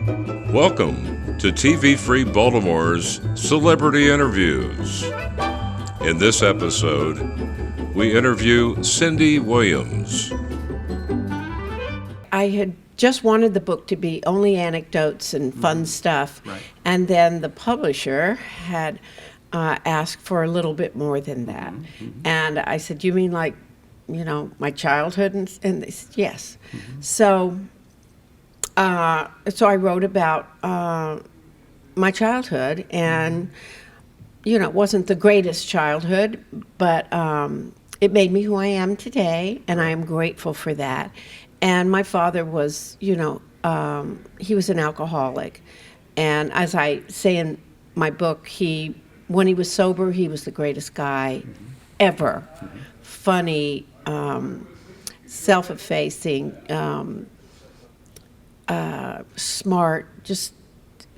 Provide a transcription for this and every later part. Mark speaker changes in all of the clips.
Speaker 1: Welcome to TV Free Baltimore's Celebrity Interviews. In this episode, we interview Cindy Williams.
Speaker 2: I had just wanted the book to be only anecdotes and fun stuff,
Speaker 3: Right.
Speaker 2: and then the publisher had asked for a little bit more than that. And I said, "You mean like, my childhood?" And they said, "Yes." So I wrote about my childhood, and it wasn't the greatest childhood, but it made me who I am today, and I am grateful for that. And my father was, he was an alcoholic, and as I say in my book, when he was sober, he was the greatest guy ever. Funny, self-effacing, smart, just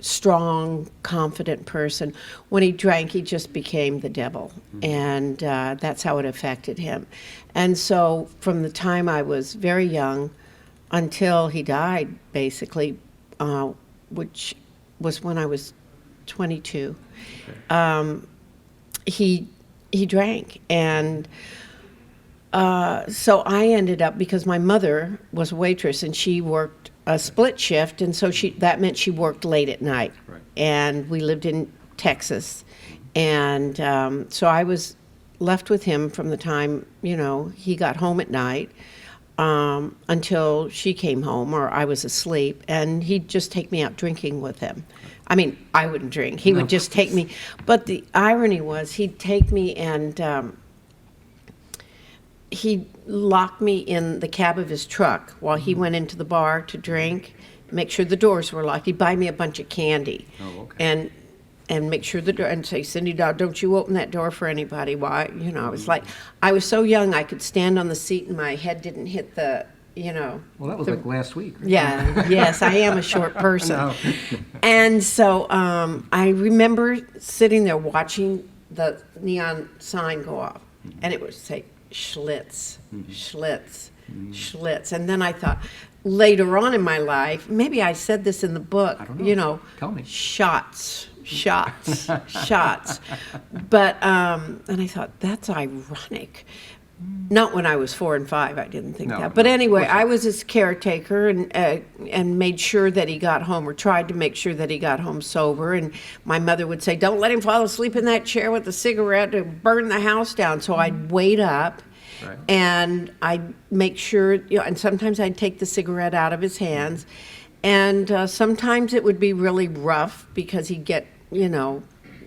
Speaker 2: strong, confident person. When he drank, he just became the devil, and that's how it affected him. And so from the time I was very young until he died, basically, which was when I was 22, he drank. And so I ended up, because my mother was a waitress and she worked a split shift, and so that meant she worked late at night.
Speaker 3: Right.
Speaker 2: And we lived in Texas, and so I was left with him from the time he got home at night until she came home or I was asleep, and he'd just take me out drinking with him. I mean, I wouldn't drink. He would just take me. But the irony was, he'd take me and he'd lock me in the cab of his truck while he went into the bar to drink, make sure the doors were locked. He'd buy me a bunch of candy.
Speaker 3: Oh, okay.
Speaker 2: And make sure the door, and say, "Cindy, don't you open that door for anybody." Why? I was like, I was so young, I could stand on the seat and my head didn't hit the,
Speaker 3: Well, that was like last week. Right?
Speaker 2: Yeah, yes, I am a short person.
Speaker 3: No.
Speaker 2: And so I remember sitting there watching the neon sign go off, and it would say, Schlitz, Schlitz, Schlitz. And then I thought, later on in my life, maybe I said this in the book,
Speaker 3: I don't know. Tell me.
Speaker 2: shots. But, and I thought, that's ironic. Not when I was 4 and 5, I didn't think
Speaker 3: No,
Speaker 2: that. But
Speaker 3: no,
Speaker 2: anyway,
Speaker 3: of course not.
Speaker 2: I was his caretaker and made sure that he got home, or tried to make sure that he got home sober. And my mother would say, "Don't let him fall asleep in that chair with a cigarette to burn the house down." So I'd wait up.
Speaker 3: Right.
Speaker 2: And I'd make sure, and sometimes I'd take the cigarette out of his hands. And sometimes it would be really rough because he'd get,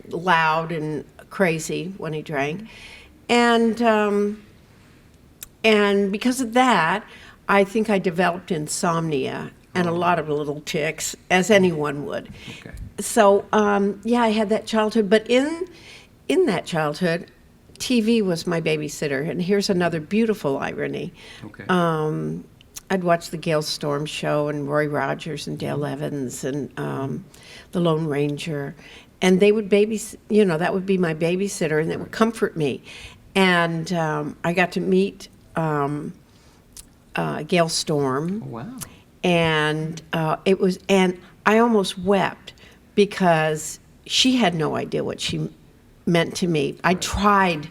Speaker 2: loud and crazy when he drank. And because of that, I think I developed insomnia and a lot of little tics, as anyone would.
Speaker 3: Okay.
Speaker 2: So, I had that childhood. But in that childhood, TV was my babysitter. And here's another beautiful irony.
Speaker 3: Okay.
Speaker 2: I'd watch the Gail Storm show and Roy Rogers and Dale Evans and the Lone Ranger. And they would that would be my babysitter, and it would comfort me. And I got to meet Gail Storm.
Speaker 3: Oh, wow.
Speaker 2: And and I almost wept because she had no idea what she meant to me. I tried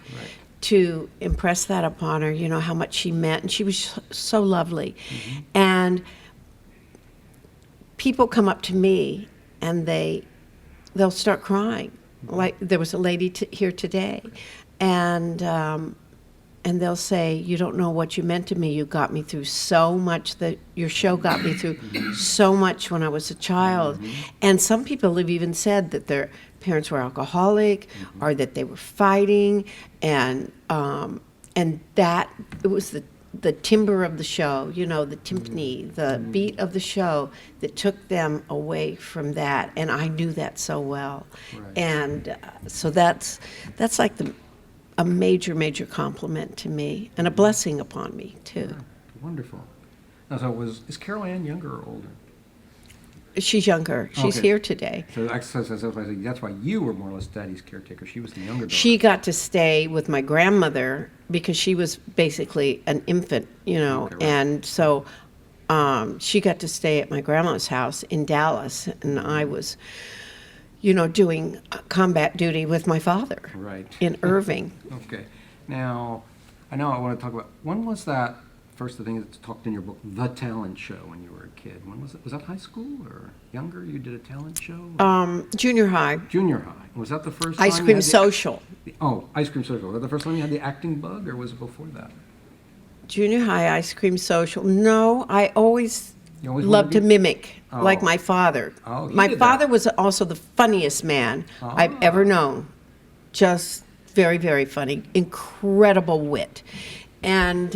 Speaker 2: to impress that upon her, how much she meant, and she was so lovely. And people come up to me and they'll start crying. Like there was a lady here today, and they'll say, "You don't know what you meant to me. You got me through so much. Your show got me through so much when I was a child." And some people have even said that their parents were alcoholic, or that they were fighting, and that it was the timbre of the show, the timpani, the beat of the show that took them away from that. And I knew that so well.
Speaker 3: Right.
Speaker 2: And so that's like a major, major compliment to me, and a blessing upon me, too.
Speaker 3: Yeah, wonderful. Now, so is Carol Ann younger or older?
Speaker 2: She's younger. She's
Speaker 3: Okay.
Speaker 2: here today.
Speaker 3: So that's why you were more or less Daddy's caretaker. She was the younger daughter.
Speaker 2: She got to stay with my grandmother because she was basically an infant,
Speaker 3: Okay, right.
Speaker 2: and so She got to stay at my grandma's house in Dallas, and I was, doing combat duty with my father
Speaker 3: Right.
Speaker 2: in Irving.
Speaker 3: Okay. Now, I know I want to talk about, when was that first, the thing that's talked in your book, The Talent Show, when you were a kid? When was it? Was that high school or younger? You did a talent show?
Speaker 2: Junior high.
Speaker 3: Junior high. Was that the first time
Speaker 2: Ice
Speaker 3: you
Speaker 2: cream
Speaker 3: had
Speaker 2: social.
Speaker 3: Ice cream social. Was that the first time you had the acting bug, or was it before that?
Speaker 2: Junior high ice cream social. No, I always
Speaker 3: You always
Speaker 2: loved
Speaker 3: wanted
Speaker 2: to mimic,
Speaker 3: Oh.
Speaker 2: like my father.
Speaker 3: Oh, he
Speaker 2: My
Speaker 3: did
Speaker 2: father
Speaker 3: that.
Speaker 2: was also the funniest man I've ever known. Just very, very funny, incredible wit, and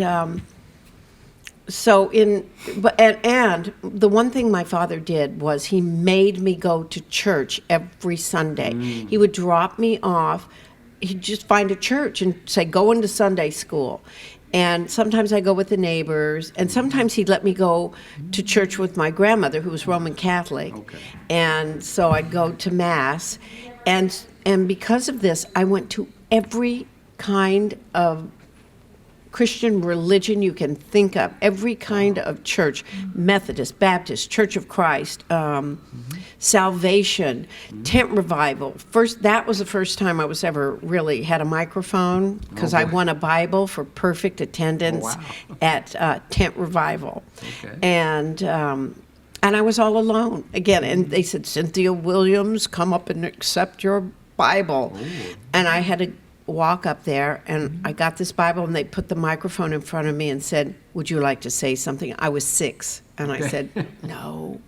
Speaker 2: and the one thing my father did was he made me go to church every Sunday. He would drop me off. He'd just find a church and say, go into Sunday school. And sometimes I go with the neighbors, and sometimes he'd let me go to church with my grandmother, who was Roman Catholic.
Speaker 3: Okay.
Speaker 2: And so I'd go to Mass. And because of this, I went to every kind of Christian religion you can think of, every kind of church, Methodist, Baptist, Church of Christ, Salvation, Tent Revival. That was the first time I was ever really had a microphone, because I won a Bible for perfect attendance at Tent Revival.
Speaker 3: Okay.
Speaker 2: And I was all alone again. And they said, Cynthia Williams, come up and accept your Bible.
Speaker 3: Ooh.
Speaker 2: And I had to walk up there, and I got this Bible, and they put the microphone in front of me and said, would you like to say something? I was 6, and I said, no.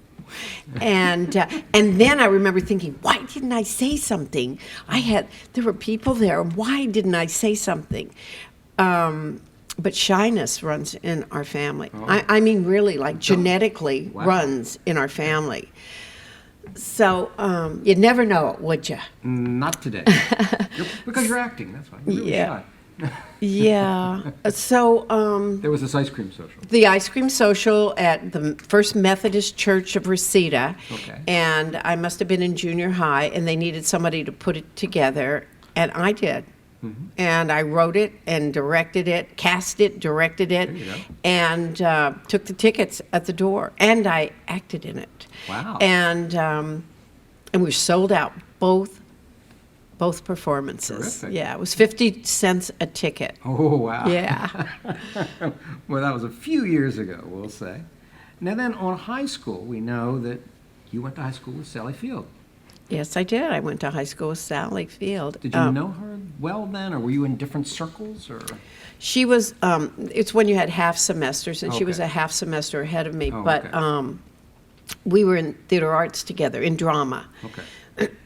Speaker 2: And then I remember thinking, why didn't I say something? There were people there, why didn't I say something? But shyness runs in our family. I mean, really, like genetically runs in our family. So you'd never know it, would you?
Speaker 3: Not today. Because you're acting, that's why. You're really
Speaker 2: Yeah.
Speaker 3: shy.
Speaker 2: Yeah. So
Speaker 3: There was this ice cream social.
Speaker 2: the ice cream social at the First Methodist Church of Reseda.
Speaker 3: Okay.
Speaker 2: And I must have been in junior high, and they needed somebody to put it together, and I did. And I wrote it and directed it, cast it, directed it,
Speaker 3: There you go.
Speaker 2: and took the tickets at the door, and I acted in it.
Speaker 3: Wow.
Speaker 2: And we sold out both performances.
Speaker 3: Terrific.
Speaker 2: Yeah, it was 50 cents a ticket.
Speaker 3: Oh, wow.
Speaker 2: Yeah.
Speaker 3: Well, that was a few years ago, we'll say. Now then, on high school, we know that you went to high school with Sally Field.
Speaker 2: Yes, I did. I went to high school with Sally Field.
Speaker 3: Did you know her well then, or were you in different circles? Or
Speaker 2: She was, it's when you had half semesters, and she was
Speaker 3: Okay.
Speaker 2: a half semester ahead of me.
Speaker 3: Oh,
Speaker 2: But
Speaker 3: okay.
Speaker 2: we were in theater arts together, in drama.
Speaker 3: Okay.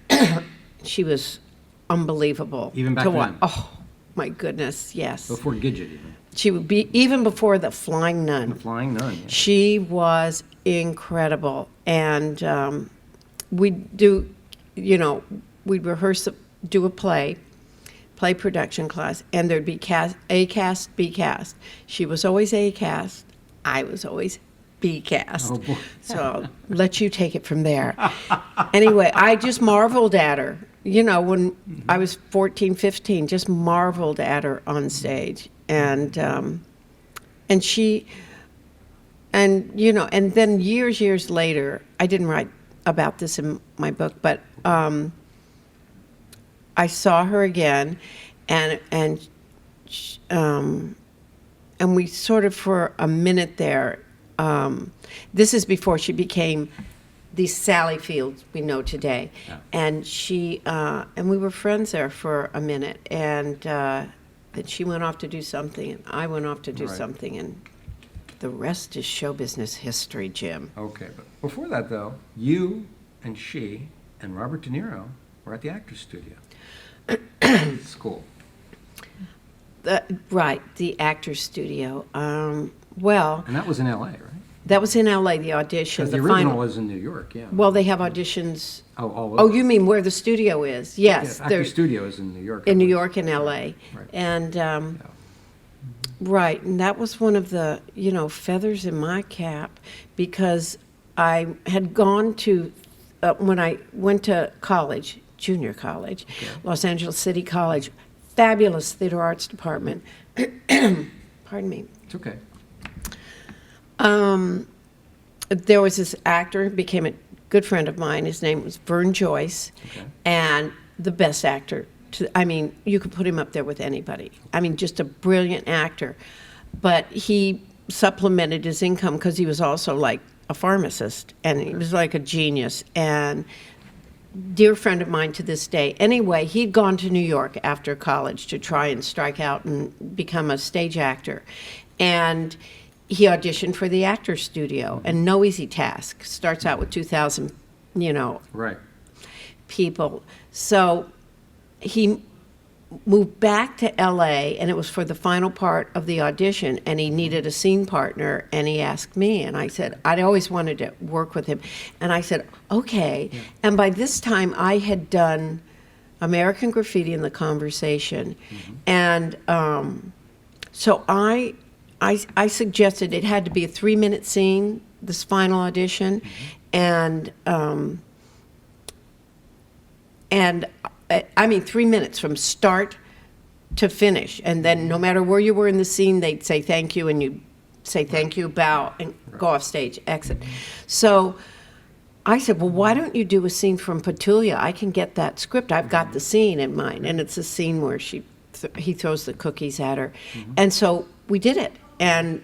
Speaker 2: She was unbelievable.
Speaker 3: Even back
Speaker 2: to wa-
Speaker 3: then?
Speaker 2: Oh, my goodness, yes.
Speaker 3: Before Gidget, even.
Speaker 2: She would be, even before The Flying Nun.
Speaker 3: The Flying Nun. Yeah.
Speaker 2: She was incredible. And we'd do, we'd rehearse, do a play production class, and there'd be A cast, B cast. She was always A cast. I was always B cast.
Speaker 3: Oh, boy.
Speaker 2: So I'll let you take it from there. Anyway, I just marveled at her. When I was 14, 15, just marveled at her on stage. And she, and then years later, I didn't write about this in my book, but I saw her again, and we sort of, for a minute there, this is before she became the Sally Fields we know today.
Speaker 3: Yeah.
Speaker 2: And and we were friends there for a minute, and then she went off to do something, and I went off to do
Speaker 3: Right.
Speaker 2: something, and the rest is show business history, Jim.
Speaker 3: Okay, but before that, though, you and she and Robert De Niro were at the Actors Studio. School.
Speaker 2: Right, the Actors Studio. Well,
Speaker 3: And that was in L.A., right?
Speaker 2: that was in L.A., the audition.
Speaker 3: Because the original was in New York, yeah.
Speaker 2: Well, they have auditions.
Speaker 3: Oh, all
Speaker 2: Oh,
Speaker 3: over.
Speaker 2: you mean where the studio is? Yes,
Speaker 3: Yeah,
Speaker 2: they're
Speaker 3: Actors Studio is in New York.
Speaker 2: in New
Speaker 3: I believe.
Speaker 2: York and L.A.
Speaker 3: Right.
Speaker 2: And, right, and that was one of the, feathers in my cap, because I had gone to, when I went to college, junior college, Los Angeles City College, fabulous theater arts department. Pardon me.
Speaker 3: It's okay.
Speaker 2: there was this actor who became a good friend of mine. His name was Vern Joyce, and the best actor. I mean, you could put him up there with anybody. I mean, just a brilliant actor. But he supplemented his income because he was also like a pharmacist, and he was like a genius. And dear friend of mine to this day. Anyway, he'd gone to New York after college to try and strike out and become a stage actor. And he auditioned for the Actors Studio, and no easy task. Starts out with 2,000,
Speaker 3: Right.
Speaker 2: people. So he moved back to LA, and it was for the final part of the audition, and he needed a scene partner, and he asked me, and I said, I'd always wanted to work with him. And I said, okay. Yeah. And by this time, I had done American Graffiti and The Conversation. And so I suggested it had to be a 3-minute scene, this final audition, and I mean 3 minutes from start to finish, and then no matter where you were in the scene, they'd say thank you, and you'd say thank you, bow, and go off stage, exit. So I said, well, why don't you do a scene from Petulia? I can get that script. I've got the scene in mind, and it's a scene where he throws the cookies at her, and so we did it, and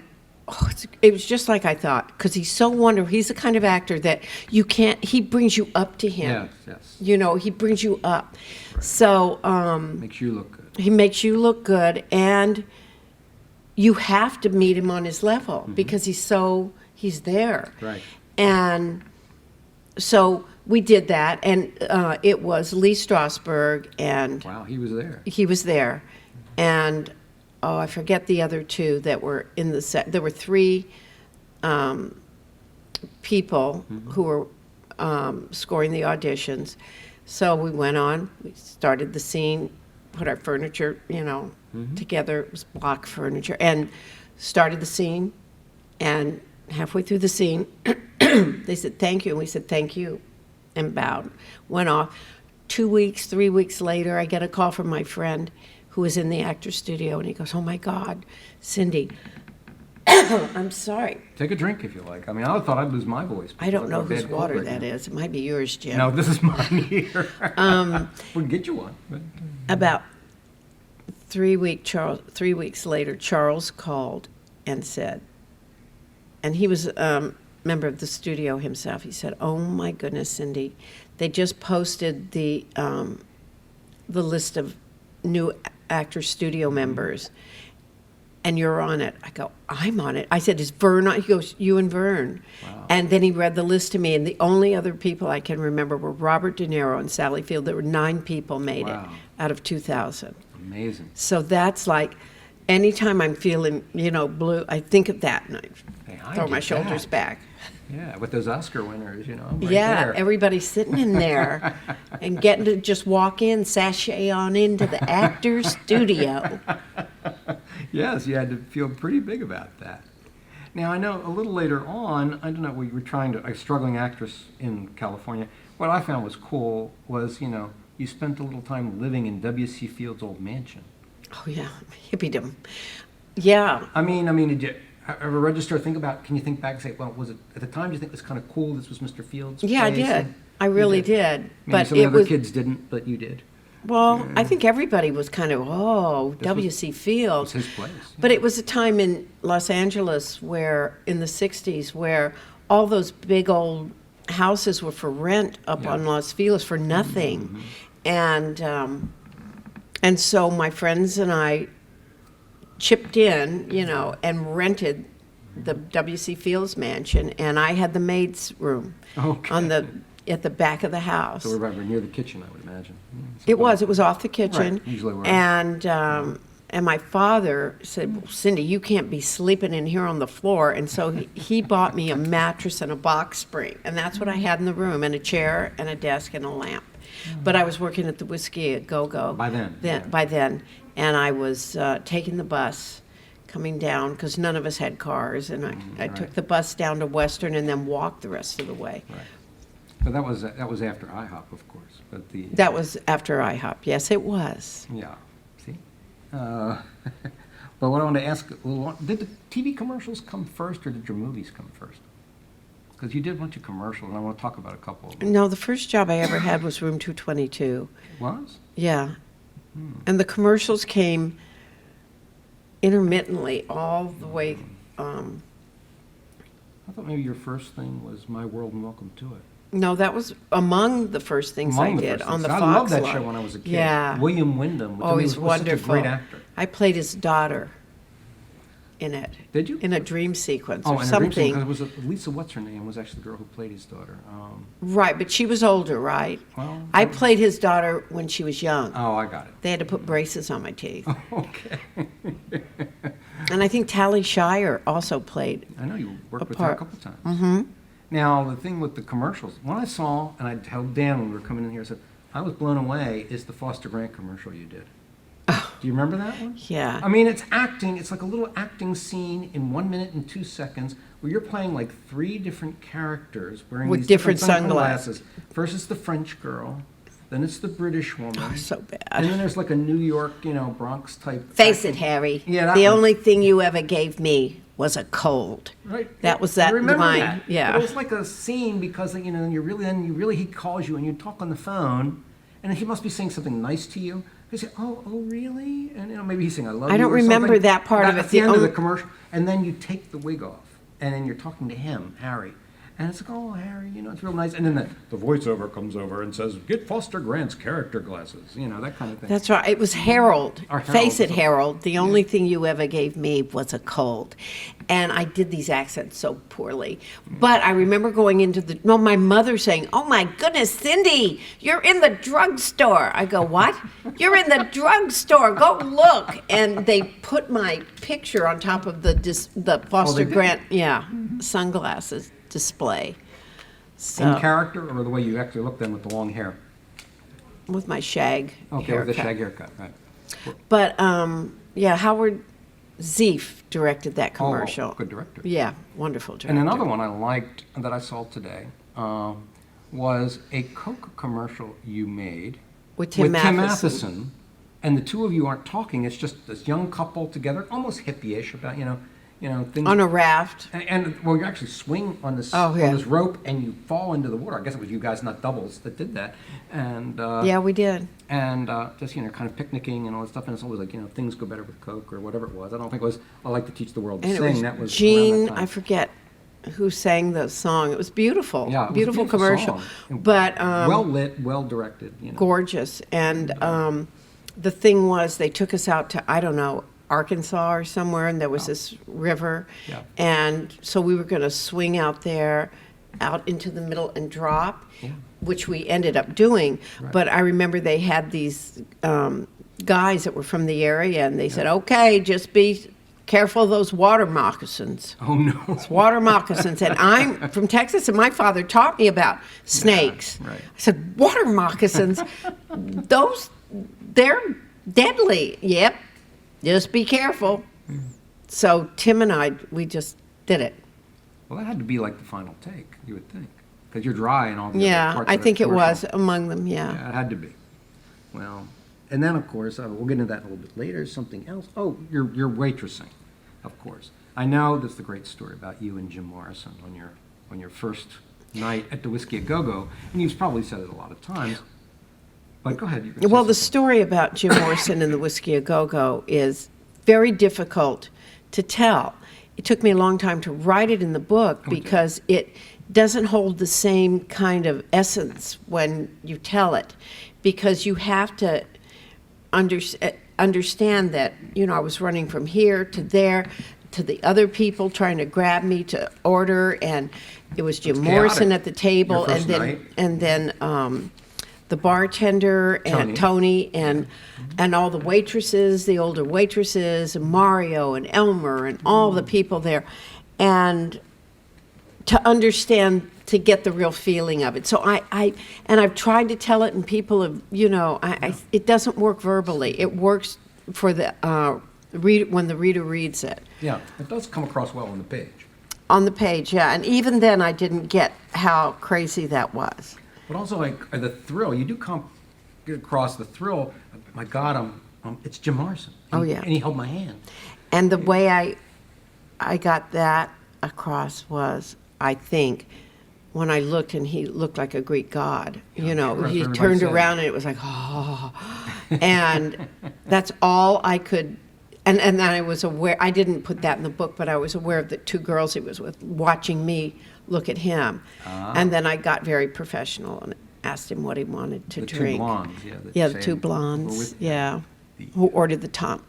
Speaker 2: it was just like I thought, because he's so wonderful. He's the kind of actor that you can't, he brings you up to him.
Speaker 3: Yes.
Speaker 2: He brings you up. Right. So
Speaker 3: makes you look good.
Speaker 2: He makes you look good, and you have to meet him on his level because he's there.
Speaker 3: Right.
Speaker 2: And so we did that, and it was Lee Strasberg, and
Speaker 3: wow, he was there.
Speaker 2: He was there, and I forget the other two that were in the set. There were 3 people who were scoring the auditions. So we went on, we started the scene, put our furniture, together. It was block furniture, and started the scene. And halfway through the scene, they said, thank you. And we said, thank you, and bowed, went off. 2 weeks, 3 weeks later, I get a call from my friend who was in the Actors Studio, and he goes, oh my God, Cindy, I'm sorry.
Speaker 3: Take a drink if you like. I mean, I thought I'd lose my voice.
Speaker 2: I don't know whose water that is. It might be yours, Jim.
Speaker 3: No, this is mine here. We'll get you one. But...
Speaker 2: About 3 weeks later, Charles called and said, and he was a member of the studio himself, he said, oh my goodness, Cindy, they just posted the list of new Actors Studio members, and you're on it. I go, I'm on it. I said, is Vern on? He goes, you and Vern. Wow. And then he read the list to me, and the only other people I can remember were Robert De Niro and Sally Field. There were 9 people made it out of 2,000.
Speaker 3: Amazing.
Speaker 2: So that's like, anytime I'm feeling, blue, I think of that, and I throw my shoulders back.
Speaker 3: Yeah, with those Oscar winners, right
Speaker 2: yeah,
Speaker 3: there.
Speaker 2: everybody's sitting in there and getting to just walk in, sashay on into the Actors Studio.
Speaker 3: Yes, you had to feel pretty big about that. Now, I know a little later on, I don't know, we were a struggling actress in California. What I found was cool was, you spent a little time living in W.C. Fields' old mansion.
Speaker 2: Oh, yeah, hippiedom. Yeah.
Speaker 3: I mean, did you ever register, can you think back and say, well, was it, at the time, do you think it was kind of cool, this was Mr. Fields' place?
Speaker 2: Yeah, I did. I really did.
Speaker 3: Maybe
Speaker 2: but
Speaker 3: some of the other kids didn't, but you did.
Speaker 2: Well, I think everybody was kind of, W.C. Fields.
Speaker 3: It was his place. Yeah.
Speaker 2: But it was a time in Los Angeles where, in the 60s, where all those big old houses were for rent up on Los Feliz for nothing. And so my friends and I chipped in, and rented the W.C. Fields mansion, and I had the maid's room at the back of the house.
Speaker 3: So we're near the kitchen, I would imagine.
Speaker 2: It was off the kitchen.
Speaker 3: Right, usually we're
Speaker 2: and my father said, well, Cindy, you can't be sleeping in here on the floor. And so he bought me a mattress and a box spring, and that's what I had in the room, and a chair and a desk and a lamp. But I was working at the Whisky A Go Go
Speaker 3: by
Speaker 2: then, and I was taking the bus coming down because none of us had cars, and I took the bus down to Western and then walked the rest of the way.
Speaker 3: Right. But that was after IHOP, of course. But
Speaker 2: that was after IHOP. Yes, it was.
Speaker 3: Yeah. See. But what I want to ask, did the TV commercials come first, or did your movies come first? Because you did a bunch of commercials, and I want to talk about a couple of them.
Speaker 2: No, the first job I ever had was Room 222.
Speaker 3: Was?
Speaker 2: Yeah. And the commercials came intermittently all the way.
Speaker 3: I thought maybe your first thing was My World and Welcome to It.
Speaker 2: No, that was among the first things I did on the Fox
Speaker 3: I loved that
Speaker 2: line.
Speaker 3: show when I was a kid.
Speaker 2: Yeah.
Speaker 3: William Wyndham,
Speaker 2: Oh, he's
Speaker 3: was
Speaker 2: wonderful.
Speaker 3: such a great actor.
Speaker 2: I played his daughter in it.
Speaker 3: Did you?
Speaker 2: In a dream sequence
Speaker 3: Oh,
Speaker 2: or
Speaker 3: and
Speaker 2: something.
Speaker 3: because it was Lisa, what's her name, was actually the girl who played his daughter.
Speaker 2: Right, but she was older, right?
Speaker 3: Well,
Speaker 2: I played his daughter when she was young.
Speaker 3: Oh, I got it.
Speaker 2: They had to put braces on my teeth.
Speaker 3: Okay.
Speaker 2: And I think Tally Shire also played.
Speaker 3: I know you worked with
Speaker 2: part.
Speaker 3: her a couple times. Mm-hmm. Now, the thing with the commercials, when I saw, and I told Dan when we were coming in here, I said, I was blown away, is the Foster Grant commercial you did. Do you remember that one?
Speaker 2: Yeah.
Speaker 3: I mean, it's acting. It's like a little acting scene in 1 minute and 2 seconds where you're playing like 3 different characters wearing
Speaker 2: With
Speaker 3: these
Speaker 2: different
Speaker 3: sunglasses. First it's the French girl, then it's the British woman.
Speaker 2: Oh, so bad.
Speaker 3: And then there's like a New York, Bronx type.
Speaker 2: Face it, Harry.
Speaker 3: Yeah, that
Speaker 2: the
Speaker 3: one.
Speaker 2: only thing you ever gave me was a cold.
Speaker 3: Right.
Speaker 2: That was
Speaker 3: I
Speaker 2: that
Speaker 3: remember
Speaker 2: line.
Speaker 3: that.
Speaker 2: Yeah.
Speaker 3: But it was like a scene because he calls you and you talk on the phone, and he must be saying something nice to you. You say, oh, really? And maybe he's saying, I love you.
Speaker 2: I don't
Speaker 3: or
Speaker 2: remember
Speaker 3: something.
Speaker 2: that part of it.
Speaker 3: At the end of
Speaker 2: only-
Speaker 3: the commercial, and then you take the wig off, and then you're talking to him, Harry. And it's like, oh, Harry, it's real nice. And then the voiceover comes over and says, get Foster Grant's character glasses, that kind of thing.
Speaker 2: That's right. It was Harold.
Speaker 3: Or Harold.
Speaker 2: Face it, Harold. The only thing you ever gave me was a cold. And I did these accents so poorly. But I remember going into my mother saying, oh my goodness, Cindy, you're in the drugstore. I go, what? You're in the drugstore. Go look. And they put my picture on top of the Foster
Speaker 3: did?
Speaker 2: Grant, sunglasses display. So,
Speaker 3: In character or the way you actually look then with the long hair?
Speaker 2: with my shag
Speaker 3: Okay,
Speaker 2: haircut.
Speaker 3: with the shag haircut, right.
Speaker 2: But Howard Zeef directed that commercial.
Speaker 3: Oh, good director.
Speaker 2: Yeah, wonderful director.
Speaker 3: And another one I liked that I saw today was a Coke commercial you made
Speaker 2: With Tim
Speaker 3: Matheson. And the two of you aren't talking. It's just this young couple together, almost hippie-ish about, things.
Speaker 2: On a raft.
Speaker 3: And you actually swing on this
Speaker 2: Oh, yeah.
Speaker 3: on this rope and you fall into the water. I guess it was you guys, not doubles, that did that. And
Speaker 2: Yeah, we did.
Speaker 3: and just kind of picnicking and all that stuff. And it's always like things go better with Coke or whatever it was. I don't think it was I Like to Teach the World to
Speaker 2: And
Speaker 3: Sing.
Speaker 2: it was
Speaker 3: That was around
Speaker 2: Gene,
Speaker 3: that time.
Speaker 2: I forget who sang the song. It was beautiful.
Speaker 3: Yeah, it was a
Speaker 2: beautiful commercial.
Speaker 3: song.
Speaker 2: But
Speaker 3: Well lit, well directed.
Speaker 2: gorgeous. And the thing was, they took us out to, I don't know, Arkansas or somewhere, and there was this river.
Speaker 3: Yeah.
Speaker 2: And so we were going to swing out there, out into the middle and drop, which we ended up doing.
Speaker 3: Right.
Speaker 2: But I remember they had these guys that were from the area, and they said, okay, just be careful of those water moccasins.
Speaker 3: Oh no.
Speaker 2: Water moccasins. And I'm from Texas, and my father taught me about snakes.
Speaker 3: right.
Speaker 2: I said, water moccasins, they're deadly. Yep. Just be careful. So Tim and I, we just did it.
Speaker 3: Well, that had to be like the final take, you would think, because you're dry and all the
Speaker 2: Yeah,
Speaker 3: other parts
Speaker 2: I
Speaker 3: of the
Speaker 2: think it
Speaker 3: commercial.
Speaker 2: was among them,
Speaker 3: Yeah, it had to be. Well, and then of course we'll get into that a little bit later. Something else. Oh, your waitressing, of course. I know there's the great story about you and Jim Morrison on your first night at the Whisky A Go Go, and you've probably said it a lot of times. But go ahead. You can say
Speaker 2: Well, the
Speaker 3: something.
Speaker 2: story about Jim Morrison and the Whisky A Go Go is very difficult to tell. It took me a long time to write it in the book because it doesn't hold the same kind of essence when you tell it, because you have to understand that, I was running from here to there to the other people trying to grab me to order, and it was Jim Morrison at the table,
Speaker 3: Your first night.
Speaker 2: and then the bartender and Tony and all the waitresses, the older waitresses, and Mario and Elmer and all the people there, and to understand, to get the real feeling of it. So I've tried to tell it, and people have, it doesn't work verbally. It works for the when the reader reads it.
Speaker 3: Yeah, it does come across well on the page.
Speaker 2: On the page, yeah. And even then, I didn't get how crazy that was.
Speaker 3: But also, like the thrill, you do get across the thrill. My God, it's Jim Morrison.
Speaker 2: Oh, yeah.
Speaker 3: And he held my hand.
Speaker 2: And the way I got that across was, I think, when I looked, and he looked like a Greek god. You know,
Speaker 3: sure,
Speaker 2: he
Speaker 3: everybody
Speaker 2: turned
Speaker 3: said.
Speaker 2: around, and it was like, oh. And that's all I could. And then I was aware, I didn't put that in the book, but I was aware of the two girls he was with watching me look at him. And then I got very professional and asked him what he wanted to
Speaker 3: The
Speaker 2: drink.
Speaker 3: two blondes, yeah.
Speaker 2: Yeah, the two blondes, yeah. Who ordered the Tom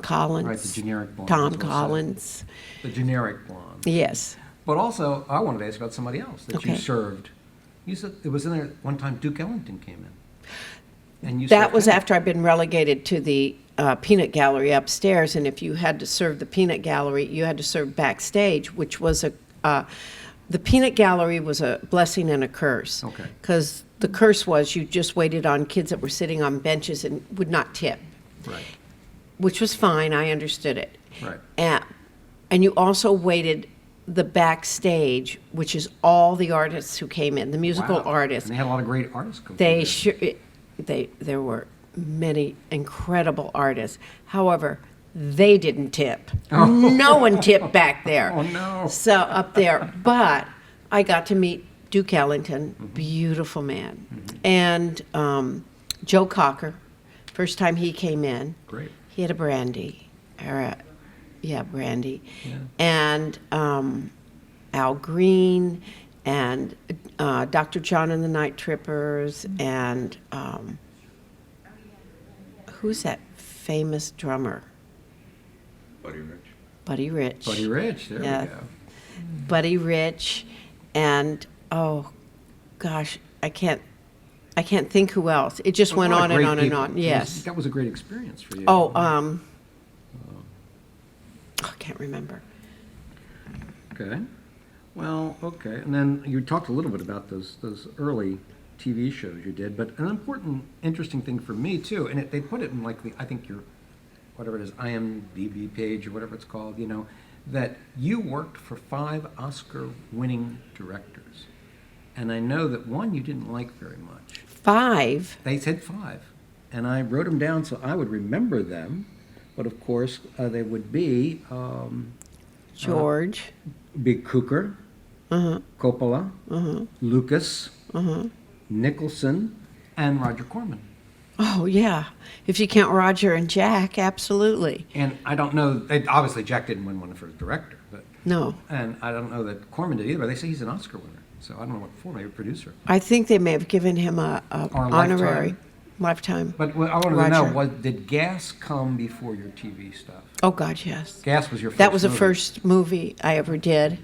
Speaker 2: Collins.
Speaker 3: Right, the generic blonde.
Speaker 2: Tom
Speaker 3: that's what I said.
Speaker 2: Collins.
Speaker 3: The generic blonde.
Speaker 2: Yes.
Speaker 3: But also, I wanted to ask about somebody else that you
Speaker 2: Okay.
Speaker 3: served. You said it was in there one time Duke Ellington came in. And you
Speaker 2: That
Speaker 3: served
Speaker 2: was
Speaker 3: him.
Speaker 2: after I'd been relegated to the peanut gallery upstairs, and if you had to serve the peanut gallery, you had to serve backstage, which was the peanut gallery was a blessing and a curse.
Speaker 3: Okay.
Speaker 2: Because the curse was you just waited on kids that were sitting on benches and would not tip,
Speaker 3: Right,
Speaker 2: which was fine. I understood it.
Speaker 3: right.
Speaker 2: And you also waited the backstage, which is all the artists who came in, the musical
Speaker 3: Wow.
Speaker 2: artists.
Speaker 3: And they had a lot of great artists come
Speaker 2: They
Speaker 3: through
Speaker 2: there were many incredible artists. However, they didn't tip. No one tipped back there.
Speaker 3: Oh, no.
Speaker 2: So up there, but I got to meet Duke Ellington, beautiful man, and Joe Cocker. First time he came in,
Speaker 3: Great.
Speaker 2: he had a brandy, brandy,
Speaker 3: Yeah.
Speaker 2: and Al Green, and Dr. John and the Night Trippers, and who's that famous drummer?
Speaker 1: Buddy Rich.
Speaker 2: Buddy Rich.
Speaker 3: Buddy Rich, there
Speaker 2: Yeah.
Speaker 3: we go.
Speaker 2: Buddy Rich, and oh gosh, I can't think who else. It just went
Speaker 3: A lot
Speaker 2: on
Speaker 3: of
Speaker 2: and
Speaker 3: great
Speaker 2: on and
Speaker 3: people.
Speaker 2: on. Yes.
Speaker 3: That was a great experience for you.
Speaker 2: I can't remember.
Speaker 3: Okay. Well, okay. And then you talked a little bit about those early TV shows you did, but an important, interesting thing for me too, and they put it in like I think your, whatever it is, IMDb page or whatever it's called, you know, that you worked for 5 Oscar-winning directors. And I know that one you didn't like very much.
Speaker 2: 5.
Speaker 3: They said 5. And I wrote them down so I would remember them. But of course, they would be
Speaker 2: George.
Speaker 3: Big Cooker, Coppola, Lucas, Nicholson, and Roger Corman.
Speaker 2: Oh yeah. If you count Roger and Jack, absolutely.
Speaker 3: And I don't know, obviously Jack didn't win one for his director, but
Speaker 2: No.
Speaker 3: and I don't know that Corman did either, but they say he's an Oscar winner. So I don't know what for, maybe producer.
Speaker 2: I think they may have given him a
Speaker 3: Or a
Speaker 2: honorary lifetime.
Speaker 3: But what I wanted to know
Speaker 2: Roger.
Speaker 3: did Gas come before your TV stuff?
Speaker 2: Oh God, yes.
Speaker 3: Gas was your first
Speaker 2: That was the
Speaker 3: movie.
Speaker 2: first movie I ever did.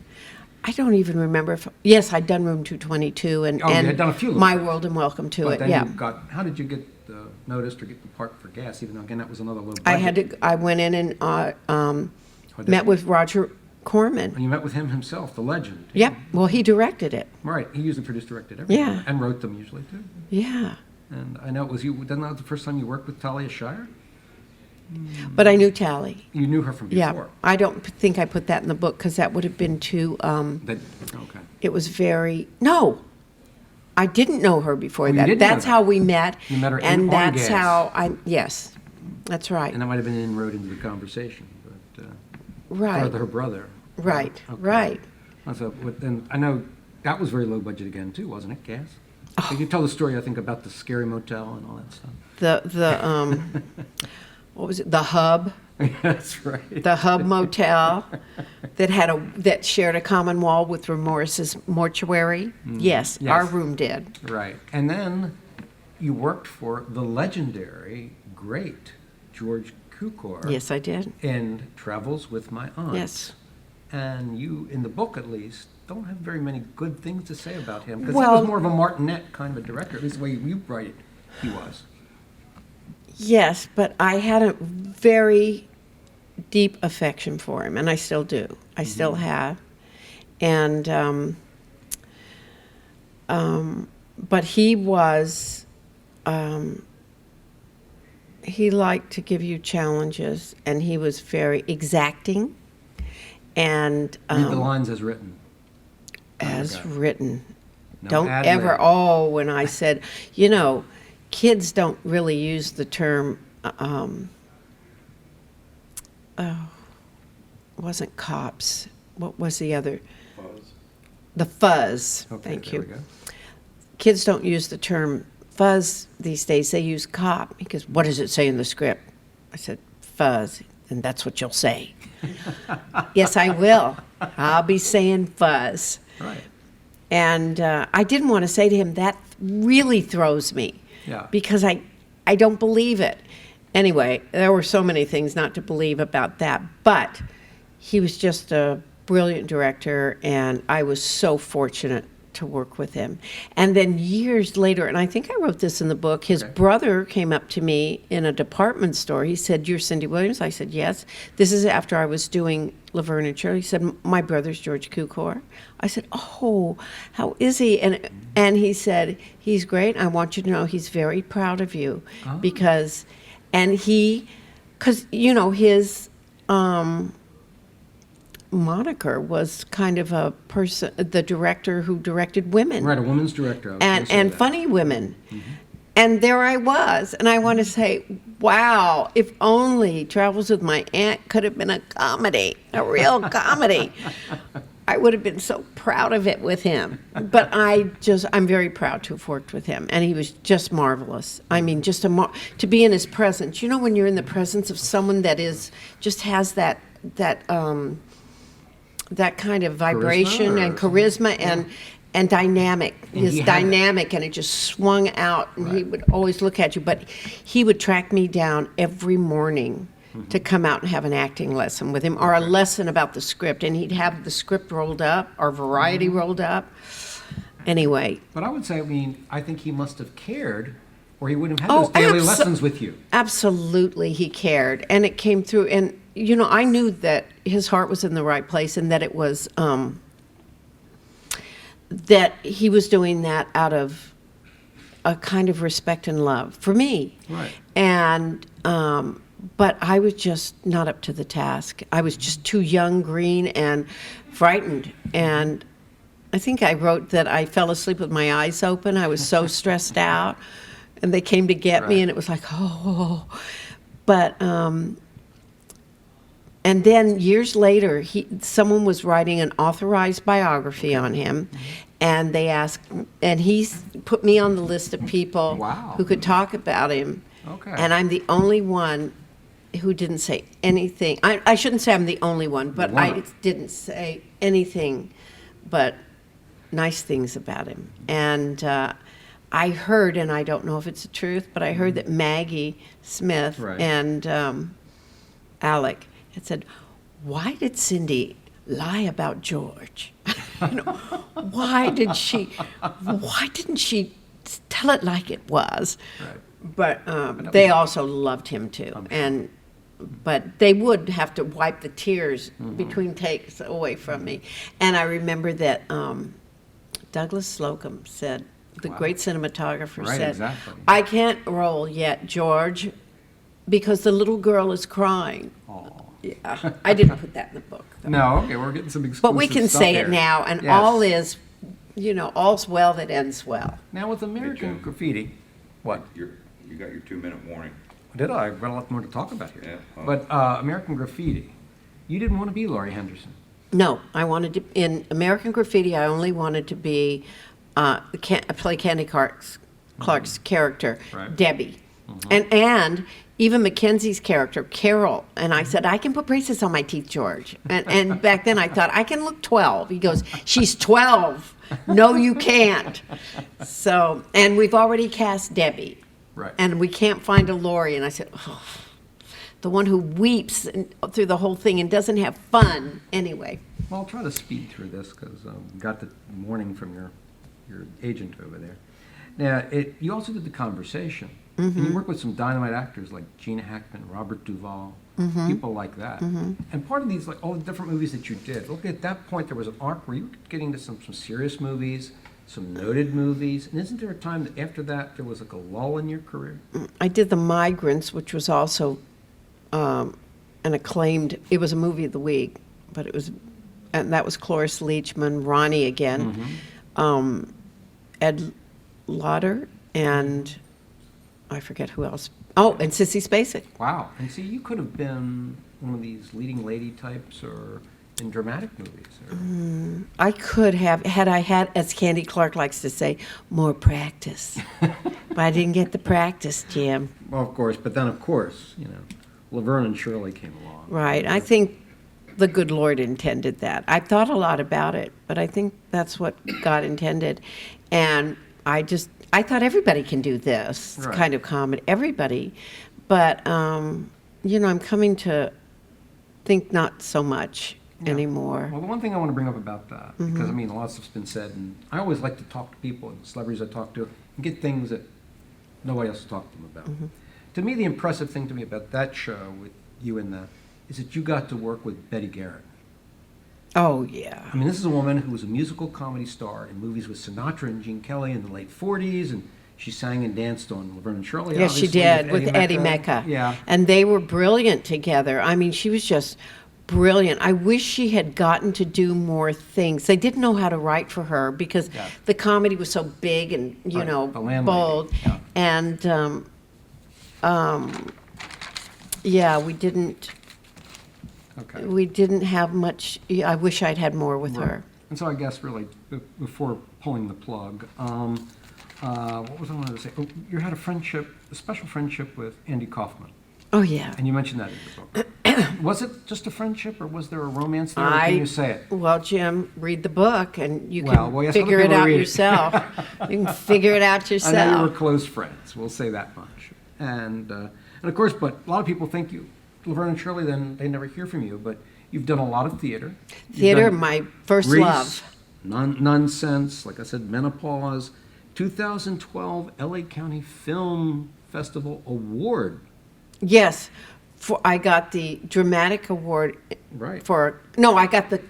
Speaker 2: I don't even remember if yes, I'd done Room 222 and
Speaker 3: Oh, you had done a few of
Speaker 2: My
Speaker 3: those.
Speaker 2: World and Welcome to
Speaker 3: But
Speaker 2: It.
Speaker 3: then
Speaker 2: Yeah.
Speaker 3: you got, how did you get noticed or get the part for Gas, even though, again, that was another low budget?
Speaker 2: I went in and met with Roger Corman.
Speaker 3: And you met with him himself, the legend.
Speaker 2: Yep. Well, he directed it.
Speaker 3: Right. He usually produced, directed everything.
Speaker 2: Yeah.
Speaker 3: And wrote them usually, too.
Speaker 2: Yeah.
Speaker 3: And I know it was you, wasn't that the first time you worked with Talia Shire?
Speaker 2: But I knew Tally.
Speaker 3: You knew her from
Speaker 2: Yeah.
Speaker 3: before.
Speaker 2: I don't think I put that in the book because that would have been too.
Speaker 3: Okay.
Speaker 2: It was very no. I didn't know her before
Speaker 3: Oh, you
Speaker 2: that.
Speaker 3: didn't know
Speaker 2: That's
Speaker 3: that.
Speaker 2: how we met.
Speaker 3: You met her in
Speaker 2: and
Speaker 3: on
Speaker 2: that's
Speaker 3: Gas.
Speaker 2: how I. Yes, that's right.
Speaker 3: And that might have been an inroad into the conversation, but
Speaker 2: Right.
Speaker 3: brother, her brother.
Speaker 2: Right.
Speaker 3: Okay.
Speaker 2: Right.
Speaker 3: So, and I know that was very low budget again too, wasn't it, Gas?
Speaker 2: Oh.
Speaker 3: Could you tell the story, I think, about the scary motel and all that stuff?
Speaker 2: The what was it? The Hub.
Speaker 3: That's right.
Speaker 2: The Hub Motel that shared a common wall with Remorse's mortuary. Yes,
Speaker 3: Yes.
Speaker 2: our room did.
Speaker 3: Right. And then you worked for the legendary, great George Cukor
Speaker 2: Yes, I did.
Speaker 3: in Travels with My Aunt.
Speaker 2: Yes.
Speaker 3: And you, in the book at least, don't have very many good things to say about him. Because he
Speaker 2: Well-
Speaker 3: was more of a martinet kind of a director, at least the way you write it, he was.
Speaker 2: Yes, but I had a very deep affection for him, and I still do. I still have. And, but he was, he liked to give you challenges, and he was very exacting and
Speaker 3: Read the lines as written.
Speaker 2: as
Speaker 3: Okay.
Speaker 2: written.
Speaker 3: No
Speaker 2: Don't
Speaker 3: ad
Speaker 2: ever,
Speaker 3: lib.
Speaker 2: when I said, you know, kids don't really use the term, wasn't cops. What was the other? The fuzz.
Speaker 3: Okay,
Speaker 2: Thank
Speaker 3: there
Speaker 2: you.
Speaker 3: we go.
Speaker 2: Kids don't use the term fuzz these days. They use cop. He goes, what does it say in the script? I said, fuzz, and that's what you'll say. Yes, I will. I'll be saying fuzz.
Speaker 3: Right.
Speaker 2: And I didn't want to say to him, that really throws me.
Speaker 3: Yeah.
Speaker 2: Because I don't believe it. Anyway, there were so many things not to believe about that. But he was just a brilliant director, and I was so fortunate to work with him. And then years later, and I think I wrote this in the book, his brother came up to me in a department store. He said, you're Cindy Williams? I said, yes. This is after I was doing Laverne and Shirley. He said, my brother's George Cukor. I said, oh, how is he? And he said, he's great. I want you to know he's very proud of you.
Speaker 3: Oh.
Speaker 2: Because you know, his moniker was kind of a person, the director who directed women.
Speaker 3: Right, a woman's director. I was
Speaker 2: And
Speaker 3: gonna say that.
Speaker 2: funny women. And there I was. And I want to say, wow, if only Travels with My Aunt could have been a comedy, a real comedy. I would have been so proud of it with him. But I'm very proud to have worked with him. And he was just marvelous. I mean, just to be in his presence. You know, when you're in the presence of someone that just has that kind of vibration and charisma and dynamic. His dynamic, and it just swung out, and he would always look at you. But he would track me down every morning to come out and have an acting lesson with him, or a lesson about the script, and he'd have the script rolled up, or Variety rolled up. Anyway.
Speaker 3: But I would say, I think he must have cared, or he wouldn't have had those daily lessons with you.
Speaker 2: Absolutely, he cared, and it came through. And you know, I knew that his heart was in the right place, and that it was that he was doing that out of a kind of respect and love for me.
Speaker 3: Right.
Speaker 2: And but I was just not up to the task. I was just too young, green, and frightened. And I think I wrote that I fell asleep with my eyes open. I was so stressed out, and they came to get me, and it was like, oh. But and then years later, someone was writing an authorized biography on him, and they asked, and he put me on the list of people who could talk about him.
Speaker 3: Okay.
Speaker 2: And I'm the only one who didn't say anything. I shouldn't say I'm the only one, but I didn't say anything but nice things about him. And I heard, and I don't know if it's the truth, but I heard that Maggie Smith and Alec had said, why did Cindy lie about George? You know, why didn't she tell it like it was? Right. But they also loved him too. But they would have to wipe the tears between takes away from me. And I remember that Douglas Slocum said, the great cinematographer said, I can't roll yet, George, because the little girl is crying. Yeah, I didn't put that in the book, though.
Speaker 3: No, okay, we're getting some exclusive
Speaker 2: But we can
Speaker 3: stuff
Speaker 2: say
Speaker 3: here.
Speaker 2: it now, and all is, you know, all's well that ends well.
Speaker 3: Now with American Graffiti, what?
Speaker 1: You got your 2-minute warning.
Speaker 3: Did I? I've got a lot more to talk about here.
Speaker 1: Yeah, well.
Speaker 3: But American Graffiti, you didn't want to be Laurie Henderson.
Speaker 2: No, I wanted to, in American Graffiti, I only wanted to be, play Candy Clark's character, Debbie. And even Mackenzie's character, Carol. And I said, I can put braces on my teeth, George. And back then I thought, I can look 12. He goes, she's 12. No, you can't. So, and we've already cast Debbie.
Speaker 3: Right.
Speaker 2: And we can't find a Laurie. And I said, oh, the one who weeps through the whole thing and doesn't have fun. Anyway.
Speaker 3: Well, I'll try to speed through this because got the warning from your agent over there. Now, you also did The Conversation. And you worked with some dynamite actors like Gene Hackman, Robert Duvall, people like that. And part of these, like all the different movies that you did, look, at that point there was an arc where you were getting to some serious movies, some noted movies. And isn't there a time that after that there was like a lull in your career?
Speaker 2: I did The Migrants, which was also an acclaimed, it was a movie of the week, but it was, and that was Cloris Leachman, Ronnie again, Ed Lauder, and I forget who else. Oh, and Sissy Spacek.
Speaker 3: Wow. And see, you could have been one of these leading lady types, or in dramatic movies? Or?
Speaker 2: I could have, had I had, as Candy Clark likes to say, more practice. But I didn't get the practice, Jim.
Speaker 3: Well, of course, but then, of course, Laverne and Shirley came along.
Speaker 2: Right. I think the good Lord intended that. I thought a lot about it, but I think that's what God intended. And I thought everybody can do this kind of comedy. Everybody. But, I'm coming to think not so much anymore.
Speaker 3: Well, the one thing I want to bring up about that, because, a lot of stuff's been said, and I always like to talk to people and celebrities I talk to and get things that nobody else has talked to them about. To me, the impressive thing to me about that show with you in that is that you got to work with Betty Garrett.
Speaker 2: Oh, yeah.
Speaker 3: This is a woman who was a musical comedy star in movies with Sinatra and Gene Kelly in the late 40s, and she sang and danced on Laverne and Shirley.
Speaker 2: Yes, she did, with Eddie Mecca.
Speaker 3: Yeah.
Speaker 2: And they were brilliant together. She was just brilliant. I wish she had gotten to do more things. They didn't know how to write for her because the comedy was so big and, bold.
Speaker 3: Yeah.
Speaker 2: And, we didn't...
Speaker 3: Okay.
Speaker 2: We didn't have much. I wish I'd had more with her.
Speaker 3: And so I guess really, before pulling the plug, what was I wanted to say? Oh, you had a special friendship with Andy Kaufman.
Speaker 2: Oh, yeah.
Speaker 3: And you mentioned that in the book. Was it just a friendship, or was there a romance there? Or can you say it?
Speaker 2: Well, Jim, read the book, and you
Speaker 3: well,
Speaker 2: can
Speaker 3: yes,
Speaker 2: figure it out yourself. You can figure it out yourself.
Speaker 3: I know you were close friends. We'll say that much. And of course, but a lot of people think Laverne and Shirley, then they never hear from you, but you've done a lot of theater.
Speaker 2: Theater, my first
Speaker 3: Grease,
Speaker 2: love.
Speaker 3: Nonsense, like I said, Menopause, 2012 LA County Film Festival Award.
Speaker 2: Yes, I got the dramatic award.
Speaker 3: Right.
Speaker 2: I got the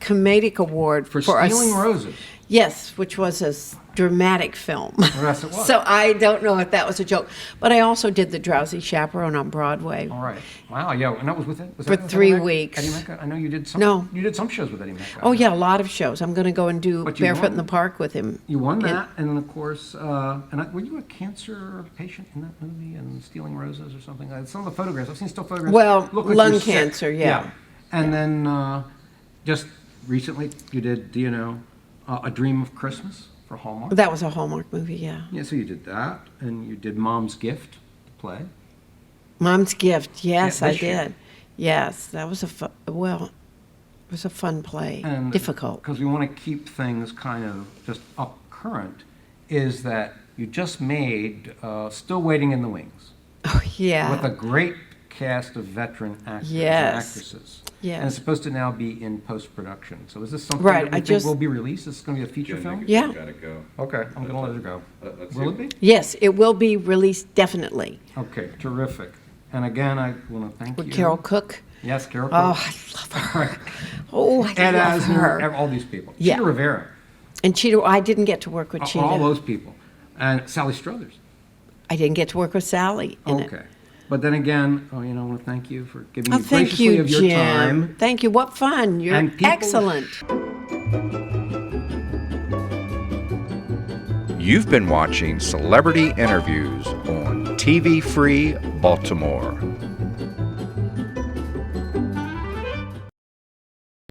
Speaker 2: comedic award
Speaker 3: for Stealing Roses.
Speaker 2: Yes, which was a dramatic film.
Speaker 3: Yes, it was.
Speaker 2: So I don't know if that was a joke. But I also did The Drowsy Chaperone on Broadway.
Speaker 3: All right. Wow, yeah. And that was with it?
Speaker 2: For 3 weeks.
Speaker 3: Eddie Mecca? I know you did some.
Speaker 2: No.
Speaker 3: You did some shows with Eddie Mecca.
Speaker 2: Oh, yeah, a lot of shows. I'm going to go and do Barefoot in the Park with him.
Speaker 3: You won that. And of course, were you a cancer patient in that movie and Stealing Roses or something? Some of the photographs, I've seen still photographs.
Speaker 2: Well,
Speaker 3: look like
Speaker 2: lung
Speaker 3: you're sick.
Speaker 2: cancer, yeah.
Speaker 3: And then just recently you did, A Dream of Christmas for Hallmark?
Speaker 2: That was a Hallmark movie, yeah.
Speaker 3: Yeah, so you did that, and you did Mom's Gift, the play.
Speaker 2: Mom's Gift, yes,
Speaker 3: Yeah,
Speaker 2: I
Speaker 3: this year.
Speaker 2: did. Yes, that was it was a fun play.
Speaker 3: And
Speaker 2: difficult.
Speaker 3: Because we want to keep things kind of just up current, is that you just made Still Waiting in the Wings.
Speaker 2: Oh, yeah.
Speaker 3: With a great cast of veteran actors and
Speaker 2: Yes.
Speaker 3: actresses.
Speaker 2: Yes.
Speaker 3: And it's supposed to now be in post-production. So is this something
Speaker 2: Right,
Speaker 3: that
Speaker 2: I
Speaker 3: we think
Speaker 2: just-
Speaker 3: will be released? Is this going to be a feature
Speaker 1: Jim,
Speaker 3: film?
Speaker 1: you
Speaker 2: Yeah.
Speaker 1: gotta go.
Speaker 3: Okay, I'm going to let it go.
Speaker 1: Let's
Speaker 3: Will
Speaker 1: see.
Speaker 3: it be?
Speaker 2: Yes, it will be released definitely.
Speaker 3: Okay, terrific. And again, I want to thank
Speaker 2: With
Speaker 3: you.
Speaker 2: Carol Cook.
Speaker 3: Yes, Carol
Speaker 2: Oh,
Speaker 3: Cook.
Speaker 2: I love her. Oh, I
Speaker 3: Ed
Speaker 2: love her.
Speaker 3: Asner, all these people.
Speaker 2: Yeah.
Speaker 3: Cheetah Rivera.
Speaker 2: And Cheetah, I didn't get to work with Cheetah.
Speaker 3: All those people. And Sally Struthers.
Speaker 2: I didn't get to work with Sally in it.
Speaker 3: Okay. But then again, I want to thank you for giving
Speaker 2: Oh,
Speaker 3: me
Speaker 2: thank
Speaker 3: graciously
Speaker 2: you,
Speaker 3: of your
Speaker 2: Jim.
Speaker 3: time.
Speaker 2: Thank you. What fun. You're
Speaker 3: And people-
Speaker 2: excellent.
Speaker 4: You've been watching Celebrity Interviews on TV Free Baltimore.